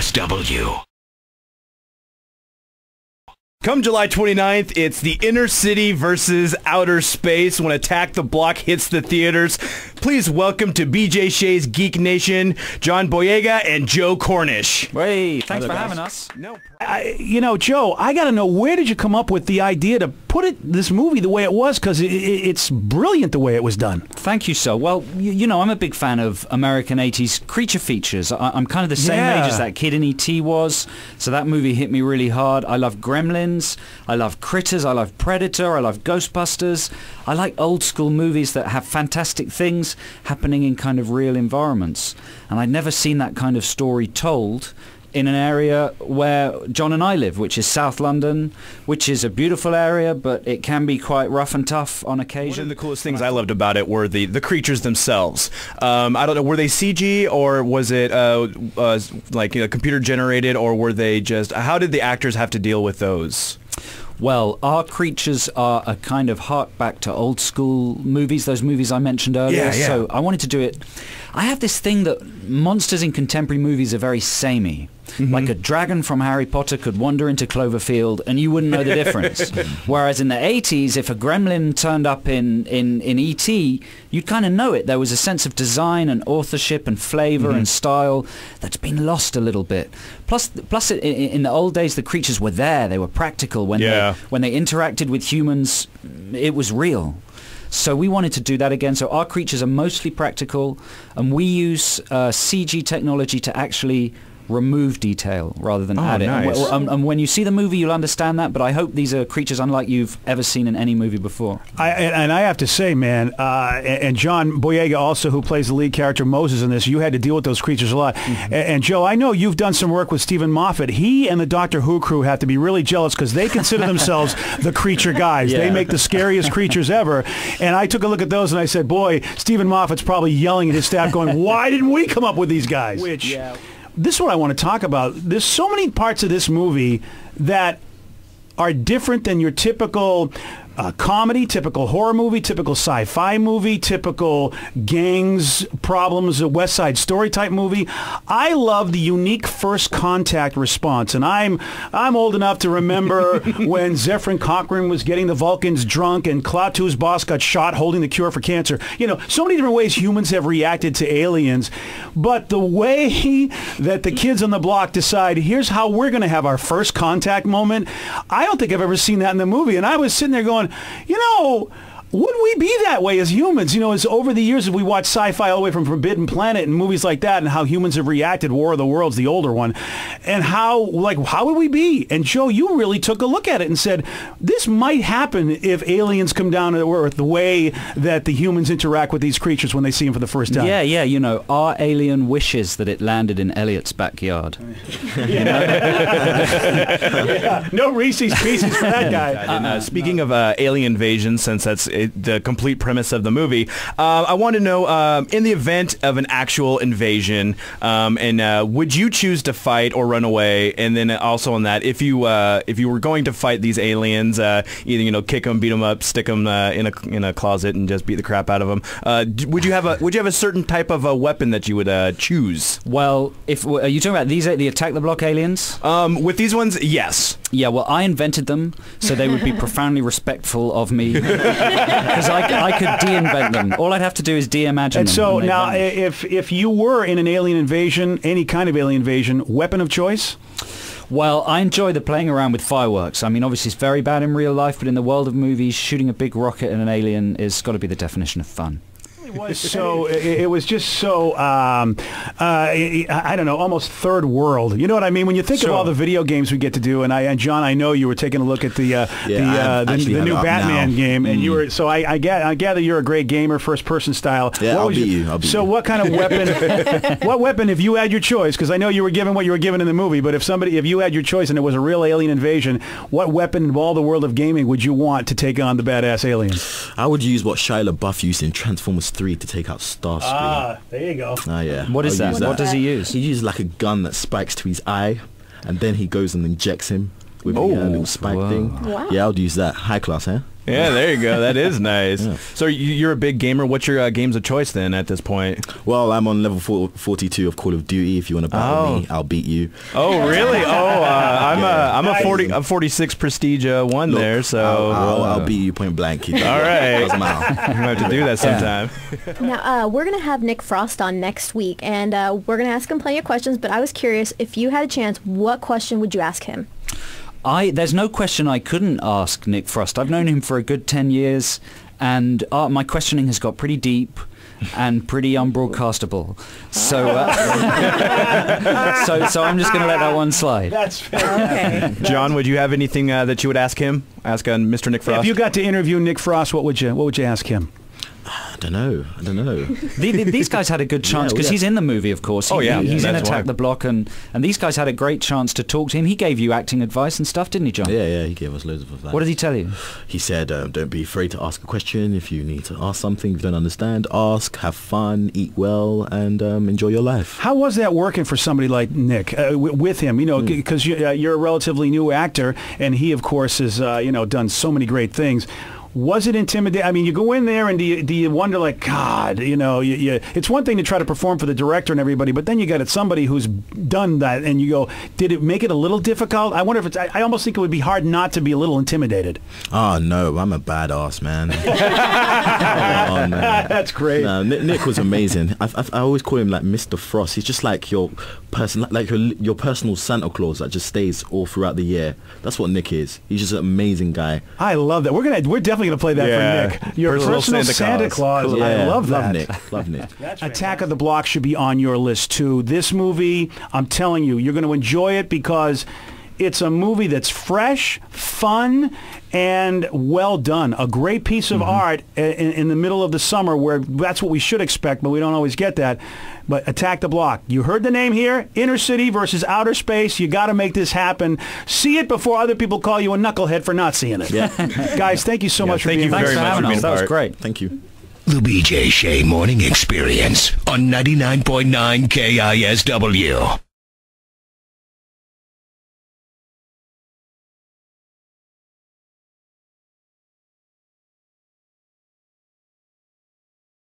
KSW. Come July 29th, it's the inner city versus outer space when Attack the Block hits the theaters. Please welcome to BJ Shea's Geek Nation, John Boyega and Joe Cornish. Hey, thanks for having us. No. Joe, I got to know, where did you come up with the idea to put this movie the way it was? Because it's brilliant the way it was done. Thank you, sir. Well, you know, I'm a big fan of American 80s creature features. I'm kind of the same age as that kid in E.T. was, so that movie hit me really hard. I love Gremlins. I love Critters. I love Predator. I love Ghostbusters. I like old school movies that have fantastic things happening in kind of real environments. And I'd never seen that kind of story told in an area where John and I live, which is South London, which is a beautiful area, but it can be quite rough and tough on occasion. One of the coolest things I loved about it were the creatures themselves. I don't know, were they CG or was it computer generated, or were they just, how did the actors have to deal with those? Well, our creatures are a kind of hark back to old school movies, those movies I mentioned earlier. Yeah. So I wanted to do it. I have this thing that monsters in contemporary movies are very samey. Mm-hmm. Like a dragon from Harry Potter could wander into Cloverfield and you wouldn't know the difference. Whereas in the 80s, if a gremlin turned up in E.T., you'd kind of know it. There was a sense of design and authorship and flavor and style that's been lost a little bit. Plus in the old days, the creatures were there. They were practical. When they interacted with humans, it was real. So we wanted to do that again. So our creatures are mostly practical, and we use CG technology to actually remove detail rather than add it. Nice. And when you see the movie, you'll understand that, but I hope these are creatures unlike you've ever seen in any movie before. And I have to say, man, and John Boyega also, who plays the lead character Moses in this, you had to deal with those creatures a lot. Mm-hmm. And Joe, I know you've done some work with Stephen Moffat. He and the Doctor Who crew have to be really jealous because they consider themselves the creature guys. Yeah. They make the scariest creatures ever. And I took a look at those and I said, boy, Stephen Moffat's probably yelling at his staff going, why didn't we come up with these guys? This is what I want to talk about. There's so many parts of this movie that are different than your typical comedy, typical horror movie, typical sci-fi movie, typical gangs problems, a West Side Story type movie. I love the unique first contact response, and I'm old enough to remember when Zefram Cochrane was getting the Vulcans drunk and Klaatu's boss got shot holding the cure for cancer. You know, so many different ways humans have reacted to aliens, but the way that the kids on the block decide, here's how we're going to have our first contact moment, I don't think I've ever seen that in the movie. And I was sitting there going, you know, would we be that way as humans? You know, as over the years, if we watch sci-fi all the way from Forbidden Planet and movies like that, and how humans have reacted, War of the Worlds, the older one, and how would we be? And Joe, you really took a look at it and said, this might happen if aliens come down to Earth, the way that the humans interact with these creatures when they see them for the first time. Yeah, you know, our alien wishes that it landed in Elliot's backyard. No Reese's Pieces for that guy. Speaking of alien invasion, since that's the complete premise of the movie, I want to know, in the event of an actual invasion, would you choose to fight or run away? And then also on that, if you were going to fight these aliens, either kick them, beat them up, stick them in a closet, and just beat the crap out of them, would you have a certain type of a weapon that you would choose? Well, are you talking about the Attack the Block aliens? With these ones, yes. Yeah, well, I invented them, so they would be profoundly respectful of me. Because I could de-invent them. All I'd have to do is de-imagine them. And so now, if you were in an alien invasion, any kind of alien invasion, weapon of choice? Well, I enjoy the playing around with fireworks. I mean, obviously it's very bad in real life, but in the world of movies, shooting a big rocket at an alien is got to be the definition of fun. It was just so I don't know, almost third world. You know what I mean? When you think of all the video games we get to do, and John, I know you were taking a look at the new Batman game, and you were. So I gather you're a great gamer, first person style. Yeah, I'll beat you. What kind of weapon? What weapon, if you had your choice? Because I know you were given what you were given in the movie, but if you had your choice and it was a real alien invasion, what weapon in all the world of gaming would you want to take on the badass aliens? I would use what Shia LaBeouf used in Transformers 3 to take out Starscream. There you go. Yeah. What is that? What does he use? He uses like a gun that spikes to his eye, and then he goes and injects him with a little spike thing. Wow. Yeah, I'll use that. High class, huh? Yeah, there you go. That is nice. Yeah. So you're a big gamer. What's your games of choice then at this point? Well, I'm on level 42 of Call of Duty. If you want to battle me, I'll beat you. Oh, really? I'm a 46 Prestige 1 there. So I'll beat you point blank. All right. I'm gonna have to do that sometime. Now we're gonna have Nick Frost on next week, and we're gonna ask him plenty of questions. But I was curious, if you had a chance, what question would you ask him? There's no question I couldn't ask Nick Frost. I've known him for a good 10 years, and my questioning has got pretty deep and pretty unbroadcastable. So, so I'm just going to let that one slide. That's fair. Okay. John, would you have anything that you would ask him? Ask Mr. Nick Frost? If you got to interview Nick Frost, what would you ask him? I don't know. These guys had a good chance because he's in the movie, of course. He's in Attack the Block, and these guys had a great chance to talk to him. He gave you acting advice and stuff, didn't he, John? Yeah, he gave us loads of advice. What did he tell you? He said, don't be afraid to ask a question. If you need to ask something you don't understand, ask, have fun, eat well, and enjoy your life. How was that working for somebody like Nick with him? You know, because you're a relatively new actor, and he, of course, has done so many great things. Was it intimidating? I mean, you go in there and do you wonder, like, God, it's one thing to try to perform for the director and everybody, but then you got somebody who's done that, and you go, did it make it a little difficult? I wonder if I almost think it would be hard not to be a little intimidated. Oh, no, I'm a badass, man. Come on, man. That's great. No, Nick was amazing. I always call him like Mr. Frost. He's just like your person, like your personal Santa Claus that just stays all throughout the year. That's what Nick is. He's just an amazing guy. I love that. We're definitely going to play that for Nick. Your personal Santa Claus. Yeah, I love that. Love Nick. Attack of the Block should be on your list too. This movie, I'm telling you, you're going to enjoy it because it's a movie that's fresh, fun, and well done. A great piece of art in the middle of the summer, where that's what we should expect, but we don't always get that. But Attack the Block. You heard the name here. Inner city versus outer space. You got to make this happen. See it before other people call you a knucklehead for not seeing it. Yeah. Guys, thank you so much for being here. Thank you very much for being That was great. Thank you. The BJ Shea Morning Experience on 99.9 KISW.